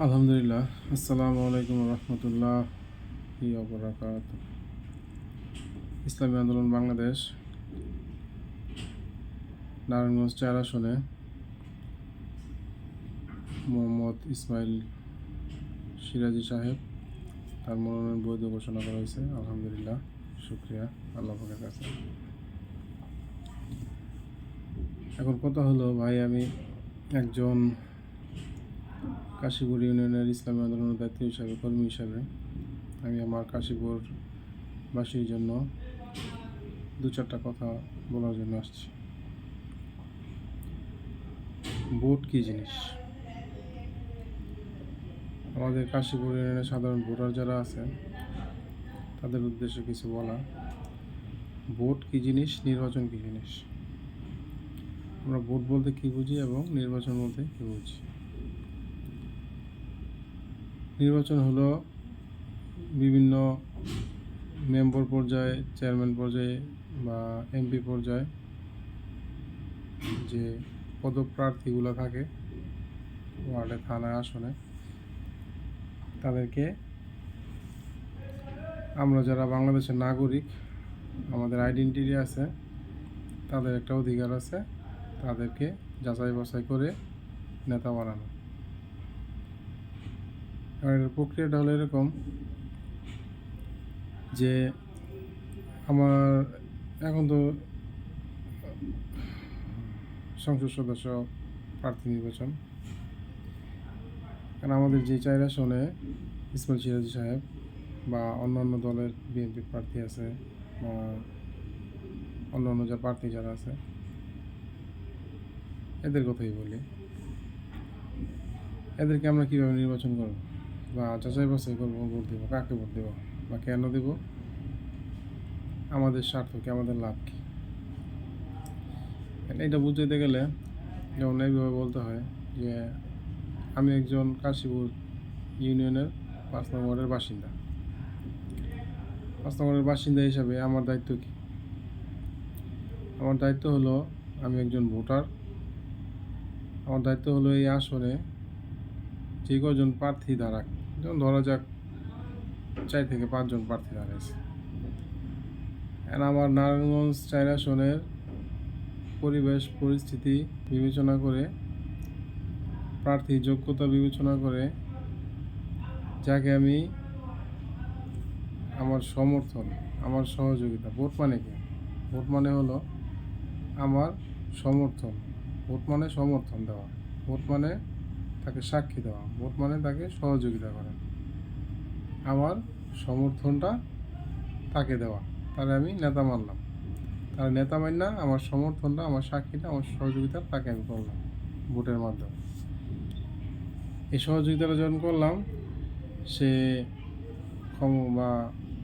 আলহামদুলিল্লাহ। আসসালামু আলাইকুম রহমতুল্লাহি ওবরাকাত। ইসলামী আন্দোলন বাংলাদেশ নারায়ণগঞ্জ ৪ আসনে মোহাম্মদ ইসমাইল সিরাজি সাহেব তার মনোনয়ন বৈধ ঘোষণা করা হয়েছে। আলহামদুলিল্লাহ, শুক্রিয়া আল্লাহ পাকের কাছে। এখন কথা হলো ভাই, আমি একজন কাশীপুর ইউনিয়নের ইসলামী আন্দোলনের দায়িত্ব হিসাবে, কর্মী হিসাবে আমি আমার কাশীপুরবাসীর জন্য দু চারটা কথা বলার জন্য আসছি। ভোট কী জিনিস? আমাদের কাশীপুর ইউনিয়নের সাধারণ ভোটার যারা আছে তাদের উদ্দেশ্যে কিছু বলা। ভোট কী জিনিস, নির্বাচন কী জিনিস, আমরা ভোট বলতে কী বুঝি এবং নির্বাচন বলতে কী বুঝি। নির্বাচন হলো বিভিন্ন মেম্বার পর্যায়ে, চেয়ারম্যান পর্যায়ে বা এমপি পর্যায়ে যে পদপ্রার্থীগুলো থাকে ওয়ার্ডে, থানায়, আসনে, তাদেরকে আমরা যারা বাংলাদেশের নাগরিক, আমাদের আইডেন্টিটি আছে, তাদের একটা অধিকার আছে, তাদেরকে যাচাই বাছাই করে নেতা বানানো। আর প্রক্রিয়াটা হলো এরকম যে আমার এখন তো সংসদ সদস্য প্রার্থী নির্বাচন, কারণ আমাদের যে ৪ আসনে ইসমাইল সিরাজি সাহেব বা অন্যান্য দলের বিএনপি প্রার্থী আছে বা অন্যান্য যা প্রার্থী যারা আছে এদের কথাই বলি। এদেরকে আমরা কীভাবে নির্বাচন করব বা যাচাই বাছাই করবো, ভোট দেবো, কাকে ভোট দেবো বা কেন দেব, আমাদের স্বার্থ কি, আমাদের লাভ কী, এটা বুঝতে গেলে যেমন এইভাবে বলতে হয় যে আমি একজন কাশীপুর ইউনিয়নের ৫ নং ওয়ার্ডের বাসিন্দা। ৫ নং ওয়ার্ডের বাসিন্দা হিসাবে আমার দায়িত্ব কী? আমার দায়িত্ব হলো, আমি একজন ভোটার। আমার দায়িত্ব হলো এই আসনে যে কজন প্রার্থী দাঁড়াক, যেমন ধরা যাক ৪ থেকে ৫ জন প্রার্থী দাঁড়াইছে, আর আমার নারায়ণগঞ্জ ৪ আসনের পরিবেশ পরিস্থিতি বিবেচনা করে, প্রার্থী যোগ্যতা বিবেচনা করে, যাকে আমি আমার সমর্থন, আমার সহযোগিতা, ভোট মানে কি? ভোট মানে হলো আমার সমর্থন। ভোট মানে সমর্থন দেওয়া, ভোট মানে তাকে সাক্ষী দেওয়া, ভোট মানে তাকে সহযোগিতা করা। আমার সমর্থনটা তাকে দেওয়া, তাহলে আমি নেতা মানলাম। তার নেতা মান্য আমার সমর্থনটা, আমার সাক্ষীটা, আমার সহযোগিতা তাকে আমি করলাম ভোটের মাধ্যমে। এই সহযোগিতাটা যখন করলাম, সে বা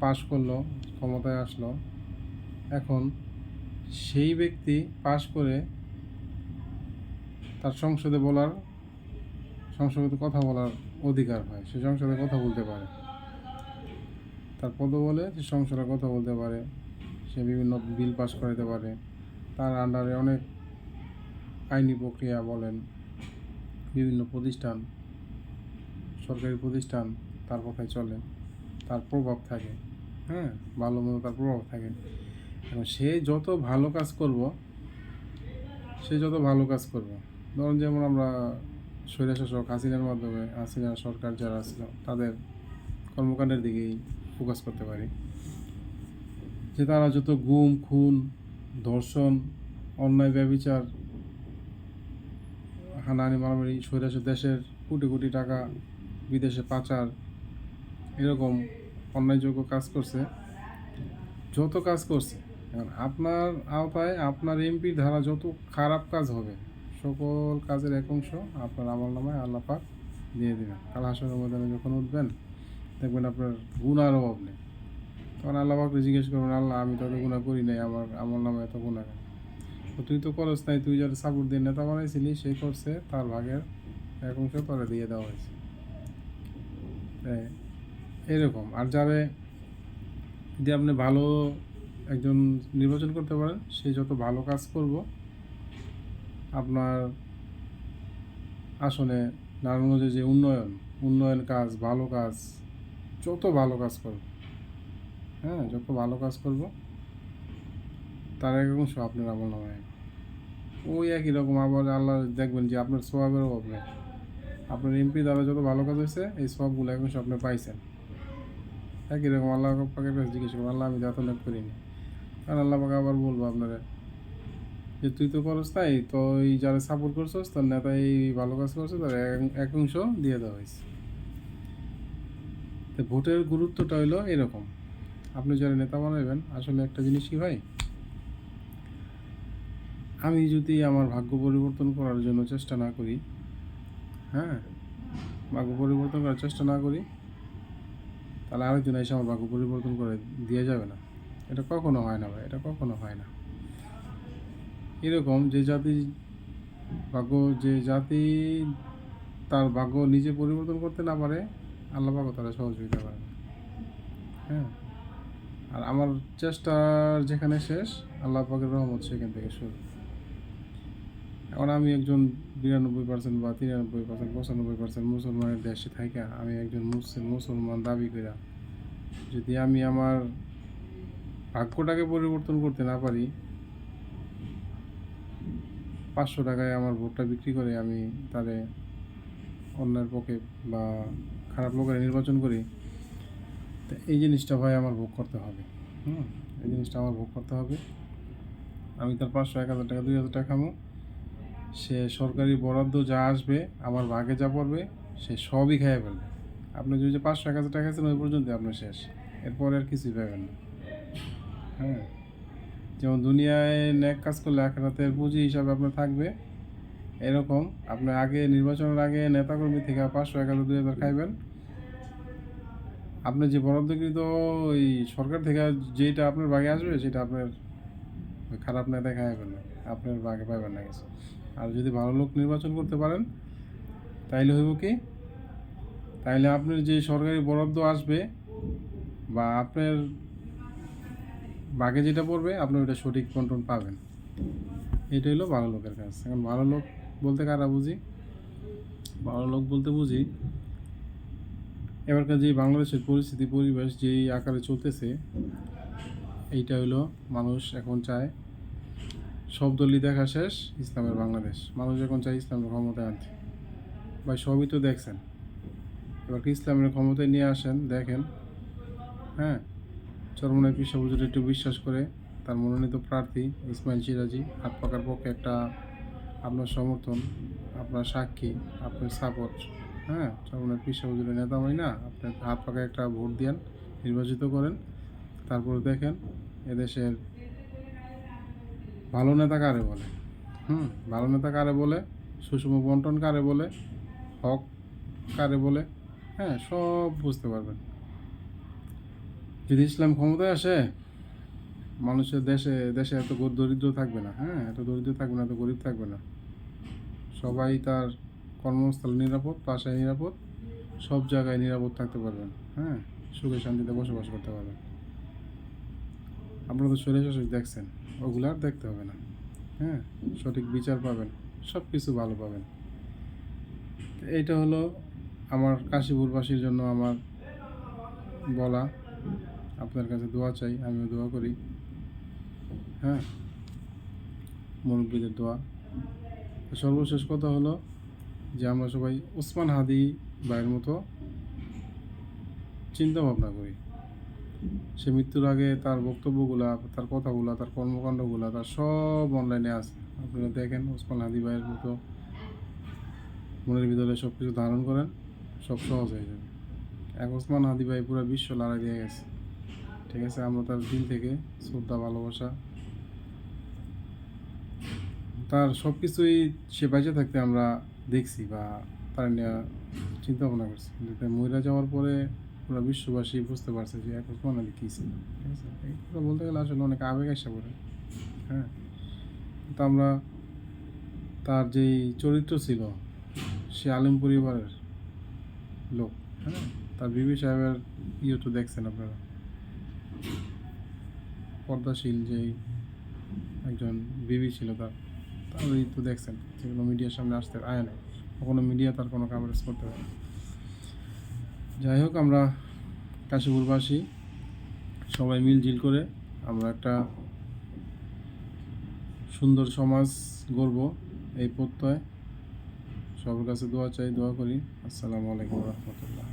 পাশ করলো, ক্ষমতায় আসলো, এখন সেই ব্যক্তি পাশ করে তার সংসদে কথা বলার অধিকার হয়, সে সংসদে কথা বলতে পারে, তার পদবলে সে সংসদে কথা বলতে পারে, সে বিভিন্ন বিল পাস করাতে পারে, তার আন্ডারে অনেক আইনি প্রক্রিয়া বলেন, বিভিন্ন প্রতিষ্ঠান, সরকারি প্রতিষ্ঠান তার কথায় চলে, তার প্রভাব থাকে, হ্যাঁ, ভালো মতো তার প্রভাব থাকে। এবং সে যত ভালো কাজ করব, ধরুন যেমন আমরা স্বৈরশাসক হাসিনার মাধ্যমে, হাসিনা সরকার যারা ছিল তাদের কর্মকাণ্ডের দিকেই ফোকাস করতে পারি, যে তারা যত গুম, খুন, ধর্ষণ, অন্যায়, ব্যভিচার, হানাহানি, মারামারি, স্বৈরাচার, দেশের কোটি কোটি টাকা বিদেশে পাচার, এরকম অন্যায়যোগ্য কাজ করছে, যত কাজ করছে। এখন আপনার আওতায় আপনার এমপির ধারা যত খারাপ কাজ হবে, সকল কাজের এক অংশ আপনার আমলনামায় আল্লাহ পাক দিয়ে দেবেন। কাল হাসরের ময়দানে যখন উঠবেন, দেখবেন আপনার গুনার অভাব নেই। তখন আল্লাহ পাককে জিজ্ঞেস করবেন, আল্লাহ আমি তো গুনাহ করি নাই, আমার আমলনামায় এত গুনাহ কেন? তো তুই তো করস নাই, তুই যারা সাপোর্ট দিয়ে নেতা বানাইছিলি সে করছে, তার ভাগের এক অংশ তোরে দিয়ে দেওয়া হয়েছে। এরকম। আর যারা যদি আপনি ভালো একজন নির্বাচন করতে পারেন, সে যত ভালো কাজ করব, আপনার আসনে নারায়ণগঞ্জের যে উন্নয়ন, উন্নয়ন কাজ, ভালো কাজ, যত ভালো কাজ করব, হ্যাঁ, যত ভালো কাজ করব তার এক অংশ আপনার আমল নামায়। ওই একই রকম আবার আল্লাহ দেখবেন যে আপনার সওয়াবের অভাব নেই। আপনার এমপি দ্বারা যত ভালো কাজ হয়েছে এই সবগুলো এক অংশ আপনি পাইছেন। একই রকম আল্লাহ পাকের কাছে জিজ্ঞেস করবো, আল্লাহ আমি তো এত নেক করিনি। কারণ আল্লাহ পাকে আবার বলবো আপনারা যে তুই তো করস নাই, তো এই যারা সাপোর্ট করছস তার নেতা এই ভালো কাজ করছে, তার এক অংশ দিয়ে দেওয়া হয়েছে। তো ভোটের গুরুত্বটা হইলো এরকম, আপনি যারা নেতা বানাবেন আসলে একটা জিনিস কি ভাই, আমি যদি আমার ভাগ্য পরিবর্তন করার জন্য চেষ্টা না করি, হ্যাঁ, ভাগ্য পরিবর্তন করার চেষ্টা না করি, তাহলে আরেকজন এসে আমার ভাগ্য পরিবর্তন করে দিয়ে যাবে না। এটা কখনো হয় না ভাই, এটা কখনো হয় না। এরকম যে জাতি যে জাতি তার ভাগ্য নিজে পরিবর্তন করতে না পারে, আল্লাহ পাকও তারা সহযোগিতা করে না। হ্যাঁ, আর আমার চেষ্টার যেখানে শেষ, আল্লাহ পাকের রহমত সেখান থেকে শুরু। এখন আমি একজন 92% বা 93%, 95% মুসলমানের দেশে থাকা আমি একজন মুসলমান দাবি করা, যদি আমি আমার ভাগ্যটাকে পরিবর্তন করতে না পারি, 500 টাকায় আমার ভোটটা বিক্রি করে আমি তারে অন্যের পক্ষে বা খারাপ লোকের নির্বাচন করি, তো এই জিনিসটা ভাই আমার ভোগ করতে হবে। এই জিনিসটা আমার ভোগ করতে হবে। আমি তার 500, 1000 টাকা, 2000 টাকা খামো, সে সরকারি বরাদ্দ যা আসবে আমার ভাগে যা পড়বে সে সবই খেয়ে ফেলবে। আপনি যদি 500, 1000 টাকা খাচ্ছেন ওই পর্যন্ত আপনার শেষ, এরপরে আর কিছুই পাবেন না। হ্যাঁ, যেমন দুনিয়ায় ন্যাক কাজ করলে আখিরাতের পুঁজি হিসাবে আপনার থাকবে, এরকম আপনার আগে নির্বাচনের আগে নেতাকর্মী থেকে 500, 1000, 2000 খাইবেন, আপনি যে বরাদ্দকৃত ওই সরকার থেকে যেটা আপনার ভাগে আসবে সেটা আপনার ওই খারাপ নেতা খাইয়া ফেলবে, আপনার ভাগে পাইবেন না কিছু। আর যদি ভালো লোক নির্বাচন করতে পারেন তাইলে হইব কি, তাইলে আপনার যে সরকারি বরাদ্দ আসবে বা আপনার ভাগে যেটা পড়বে আপনি ওইটা সঠিক বন্টন পাবেন। এটা হলো ভালো লোকের কাজ। এখন ভালো লোক বলতে কারা বুঝি, ভালো লোক বলতে বুঝি এবারকার যে বাংলাদেশের পরিস্থিতি পরিবেশ যেই আকারে চলতেছে, এইটা হইলো মানুষ এখন চায় সব দলই দেখা শেষ, ইসলামের বাংলাদেশ। মানুষ এখন চায় ইসলামের ক্ষমতায় আনতে। ভাই সবই তো দেখছেন, এবার কি ইসলামের ক্ষমতায় নিয়ে আসেন দেখেন। হ্যাঁ, চরমনাই পীর হুজুর একটু বিশ্বাস করে তার মনোনীত প্রার্থী ইসমাইল সিরাজি হাত পাকার পক্ষে একটা আপনার সমর্থন, আপনার সাক্ষী, আপনার সাপোর্ট, হ্যাঁ, চরমনাই পীর হুজুরের নেতা হয় না, আপনার হাত পাকায় একটা ভোট দেন, নির্বাচিত করেন, তারপর দেখেন এদেশের ভালো নেতা কারে বলে, ভালো নেতা কারে বলে, সুষম বন্টন কারে বলে, হক কারে বলে, হ্যাঁ, সব বুঝতে পারবেন। যদি ইসলাম ক্ষমতায় আসে, মানুষের দেশে দেশে এত দরিদ্র থাকবে না, হ্যাঁ, এত দরিদ্র থাকবে না, এত গরিব থাকবে না, সবাই তার কর্মস্থল নিরাপদ, বাসায় নিরাপদ, সব জায়গায় নিরাপদ থাকতে পারবেন, হ্যাঁ, সুখে শান্তিতে বসবাস করতে পারবেন। আপনারা তো শাসক দেখছেন, ওগুলো আর দেখতে হবে না, হ্যাঁ, সঠিক বিচার পাবেন, সব কিছু ভালো পাবেন। এইটা হলো আমার কাশীপুরবাসীর জন্য আমার বলা। আপনার কাছে দোয়া চাই, আমিও দোয়া করি, হ্যাঁ, মুরব্বীদের দোয়া। সর্বশেষ কথা হলো যে আমরা সবাই ওসমান হাদি ভাইয়ের মতো চিন্তা ভাবনা করি। সে মৃত্যুর আগে তার বক্তব্যগুলা, তার কথাগুলা, তার কর্মকাণ্ডগুলা, তার সব অনলাইনে আছে, আপনারা দেখেন। ওসমান হাদি ভাইয়ের মতো মনের ভিতরে সব কিছু ধারণ করেন, সব সহজ হয়ে যাবে। এক ওসমান হাদি ভাই পুরো বিশ্ব লড়াই দিয়ে গেছে, ঠিক আছে। আমরা তার দিন থেকে শ্রদ্ধা, ভালোবাসা, তার সব কিছুই সে বেঁচে থাকতে আমরা দেখছি বা তার নিয়ে চিন্তা ভাবনা করছি, কিন্তু মহিলা যাওয়ার পরে পুরো বিশ্ববাসী বুঝতে পারছে যে এক ওসমান আলী কী ছিল, ঠিক আছে। এই কথা বলতে গেলে আসলে অনেক আবেগ এসে পড়ে, হ্যাঁ। তো আমরা তার যেই চরিত্র ছিল, সে আলিম পরিবারের লোক, হ্যাঁ, তার বিবি সাহেবের তো দেখছেন আপনারা, পর্দাশীল যেই একজন বিবি ছিল তার, তো দেখছেন, যেগুলো মিডিয়ার সামনে আসতে আয় না, কখনো মিডিয়া তার কোনো কাভারেজ করতে পারে। যাই হোক, আমরা কাশীপুরবাসী সবাই মিলজিল করে আমরা একটা সুন্দর সমাজ গড়ব, এই প্রত্যয়। সবার কাছে দোয়া চাই, দোয়া করি। আসসালামু আলাইকুম রহমতুল্লাহ।